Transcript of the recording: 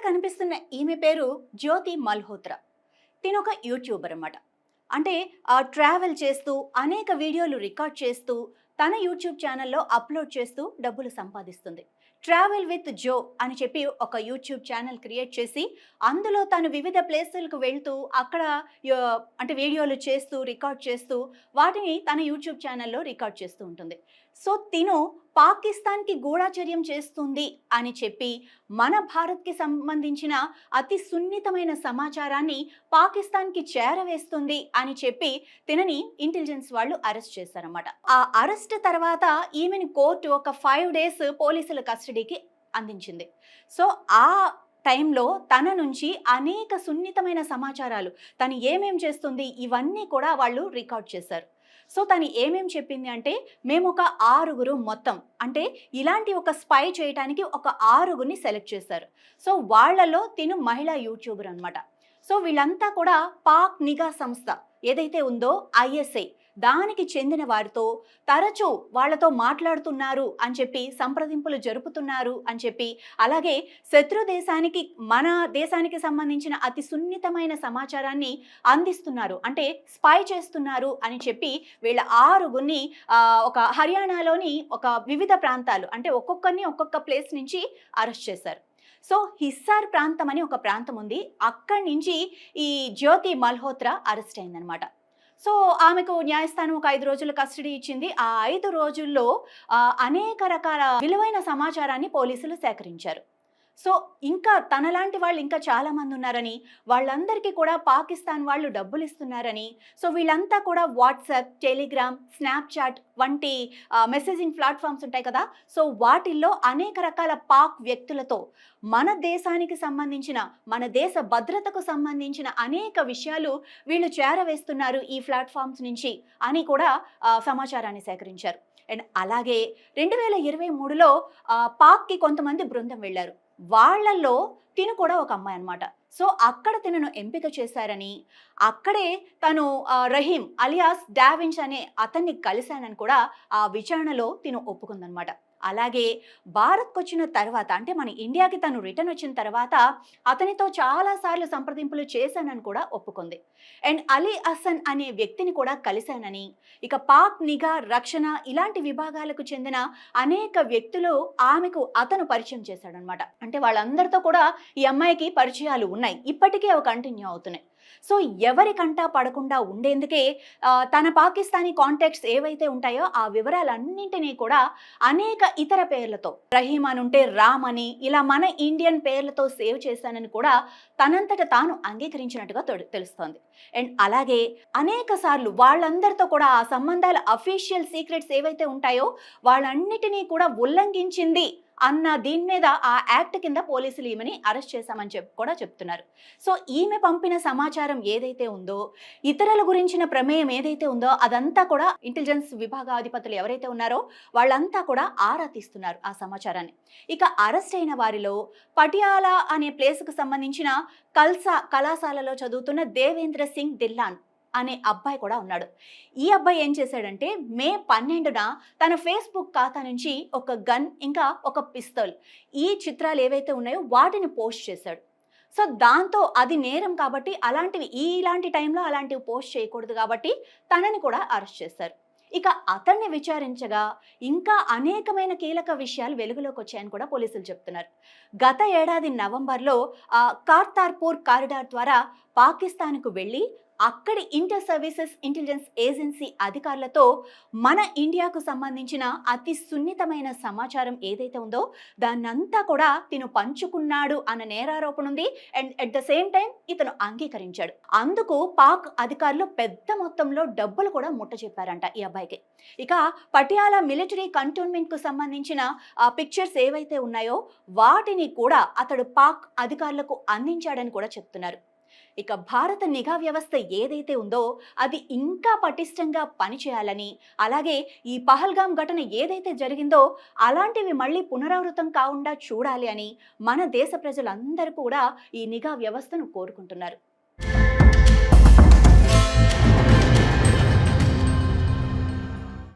కనిపిస్తున్న ఈమె పేరు జ్యోతి మల్హోత్రా. తినొక యూట్యూబర్ అన్నమాట. అంటే ట్రావెల్ చేస్తూ అనేక వీడియోలు రికార్డ్ చేస్తూ తన యూట్యూబ్ ఛానల్‌లో అప్‌లోడ్ చేస్తూ డబ్బులు సంపాదిస్తుంది. ట్రావెల్ విత్ జో అని చెప్పి ఒక యూట్యూబ్ ఛానల్ క్రియేట్ చేసి అందులో తను వివిధ ప్లేసులకు వెళ్తూ అక్కడ అంటే వీడియోలు చేస్తూ రికార్డ్ చేస్తూ వాటిని తన యూట్యూబ్ ఛానల్‌లో రికార్డ్ చేస్తూ ఉంటుంది. సో తిను పాకిస్తాన్‌కి గూఢచర్యం చేస్తుంది అని చెప్పి మన భారత్‌కి సంబంధించిన అతి సున్నితమైన సమాచారాన్ని పాకిస్తాన్‌కి చేరవేస్తుంది అని చెప్పి తినని ఇంటెలిజెన్స్ వాళ్ళు అరెస్ట్ చేశారన్నమాట. ఆ అరెస్ట్ తర్వాత ఈమెని కోర్టు ఒక 5 డేస్ పోలీసుల కస్టడీకి అందించింది. సో ఆ టైంలో తన నుంచి అనేక సున్నితమైన సమాచారాలు తను ఏమేం చేస్తుంది ఇవన్నీ కూడా వాళ్ళు రికార్డ్ చేశారు. సో తను ఏమేం చెప్పింది అంటే మేము ఒక 6గురు మొత్తం అంటే ఇలాంటి ఒక స్పై చేయడానికి ఒక 6గురిని సెలెక్ట్ చేశారు. సో వాళ్ళలో తిను మహిళా యూట్యూబర్ అనమాట. సో వీళ్ళంతా కూడా పాక్ నిఘా సంస్థ ఏదైతే ఉందో ఐఎస్ఐ దానికి చెందిన వారితో తరచూ వాళ్ళతో మాట్లాడుతున్నారు అని చెప్పి సంప్రదింపులు జరుపుతున్నారు అని చెప్పి అలాగే శత్రు దేశానికి మన దేశానికి సంబంధించిన అతి సున్నితమైన సమాచారాన్ని అందిస్తున్నారు అంటే స్పై చేస్తున్నారు అని చెప్పి వీళ్ళ 6గురిని ఒక హర్యానాలోని ఒక వివిధ ప్రాంతాలు అంటే ఒక్కొక్కరిని ఒక్కొక్క ప్లేస్ నుంచి అరెస్ట్ చేశారు. సో హిస్సార్ ప్రాంతం అని ఒక ప్రాంతం ఉంది. అక్కడి నుంచి ఈ జ్యోతి మల్హోత్రా అరెస్ట్ అయిందనమాట. సో ఆమెకు న్యాయస్థానం ఒక 5 రోజుల కస్టడీ ఇచ్చింది. ఆ 5 రోజుల్లో అనేక రకాల విలువైన సమాచారాన్ని పోలీసులు సేకరించారు. సో ఇంకా తనలాంటి వాళ్ళు ఇంకా చాలామంది ఉన్నారని వాళ్ళందరికీ కూడా పాకిస్తాన్ వాళ్ళు డబ్బులు ఇస్తున్నారని సో వీళ్ళంతా కూడా వాట్సాప్, టెలిగ్రామ్, స్నాప్చాట్ వంటి మెసేజింగ్ ప్లాట్ఫామ్స్ ఉంటాయి కదా. సో వాటిల్లో అనేక రకాల పాక్ వ్యక్తులతో మన దేశానికి సంబంధించిన మన దేశ భద్రతకు సంబంధించిన అనేక విషయాలు వీళ్ళు చేరవేస్తున్నారు ఈ ప్లాట్ఫామ్స్ నుంచి అని కూడా సమాచారాన్ని సేకరించారు. అండ్ అలాగే 2023లో పాక్కి కొంతమంది బృందం వెళ్ళారు. వాళ్ళల్లో తిను కూడా ఒక అమ్మాయి అనమాట. సో అక్కడ తినను ఎంపిక చేశారని అక్కడే తను రహీం అలియాస్ డావిన్స్ అనే అతన్ని కలిశానని కూడా ఆ విచారణలో తిను ఒప్పుకుందనమాట. అలాగే భారత్కు వచ్చిన తర్వాత అంటే మన ఇండియాకి తను రిటర్న్ వచ్చిన తర్వాత అతనితో చాలాసార్లు సంప్రదింపులు చేశానని కూడా ఒప్పుకుంది. అండ్ అలీ హసన్ అనే వ్యక్తిని కూడా కలిశానని ఇక పాక్ నిఘా రక్షణ ఇలాంటి విభాగాలకు చెందిన అనేక వ్యక్తులు ఆమెకు అతను పరిచయం చేశాడనమాట. అంటే వాళ్ళందరితో కూడా ఈ అమ్మాయికి పరిచయాలు ఉన్నాయి, ఇప్పటికీ అవి కంటిన్యూ అవుతున్నాయి. సో ఎవరి కంటా పడకుండా ఉండేందుకే తన పాకిస్తానీ కాంటాక్ట్స్ ఏవైతే ఉంటాయో ఆ వివరాలన్నింటినీ కూడా అనేక ఇతర పేర్లతో రహీం అని ఉంటే రామ్ అని ఇలా మన ఇండియన్ పేర్లతో సేవ్ చేశానని కూడా తనంతట తాను అంగీకరించినట్టుగా తెలుస్తోంది. అండ్ అలాగే అనేక సార్లు వాళ్ళందరితో కూడా ఆ సంబంధాల అఫీషియల్ సీక్రెట్స్ ఏవైతే ఉంటాయో వాళ్ళన్నిటినీ కూడా ఉల్లంఘించింది అన్న దీని మీద ఆ యాక్ట్ కింద పోలీసులు ఈమెని అరెస్ట్ చేశామని కూడా చెప్తున్నారు. సో ఈమె పంపిన సమాచారం ఏదైతే ఉందో ఇతరుల గురించిన ప్రమేయం ఏదైతే ఉందో అదంతా కూడా ఇంటెలిజెన్స్ విభాగాధిపతులు ఎవరైతే ఉన్నారో వాళ్ళంతా కూడా ఆరా తీస్తున్నారు ఆ సమాచారాన్ని. ఇక అరెస్ట్ అయిన వారిలో పటియాలా అనే ప్లేస్కు సంబంధించిన కల్సా కళాశాలలో చదువుతున్న దేవేంద్ర సింగ్ దిల్లాన్ అనే అబ్బాయి కూడా ఉన్నాడు. ఈ అబ్బాయి ఏం చేశాడంటే మే 12న తన ఫేస్బుక్ ఖాతా నుంచి ఒక గన్ ఇంకా ఒక పిస్తోల్ ఈ చిత్రాలు ఏవైతే ఉన్నాయో వాటిని పోస్ట్ చేశాడు. సో దాంతో అది నేరం కాబట్టి ఇలాంటి టైంలో అలాంటివి పోస్ట్ చేయకూడదు కాబట్టి తనని కూడా అరెస్ట్ చేశారు. ఇక అతన్ని విచారించగా ఇంకా అనేకమైన కీలక విషయాలు వెలుగులోకి వచ్చాయని కూడా పోలీసులు చెప్తున్నారు. గత ఏడాది నవంబర్లో కార్తార్పూర్ కారిడార్ ద్వారా పాకిస్తాన్కు వెళ్ళి అక్కడి ఇంటర్ సర్వీసెస్ ఇంటెలిజెన్స్ ఏజెన్సీ అధికారులతో మన ఇండియాకు సంబంధించిన అతి సున్నితమైన సమాచారం ఏదైతే ఉందో దాన్నంతా కూడా తిను పంచుకున్నాడు అన్న నేరారోపణ ఉంది. And at the same time ఇతను అంగీకరించాడు. అందుకు పాక్ అధికారులు పెద్ద మొత్తంలో డబ్బులు కూడా ముట్టచెప్పారంట ఈ అబ్బాయికి. ఇక పటియాలా మిలిటరీ కంటోన్మెంట్ కు సంబంధించిన పిక్చర్స్ ఏవైతే ఉన్నాయో వాటిని కూడా అతడు పాక్ అధికారులకు అందించాడని కూడా చెప్తున్నారు. ఇక భారత నిఘా వ్యవస్థ ఏదైతే ఉందో అది ఇంకా పటిష్టంగా పనిచేయాలని అలాగే ఈ పహల్గామ్ ఘటన ఏదైతే జరిగిందో అలాంటివి మళ్ళీ పునరావృతం కాకుండా చూడాలి అని మన దేశ ప్రజలందరూ కూడా ఈ నిఘా వ్యవస్థను కోరుకుంటున్నారు.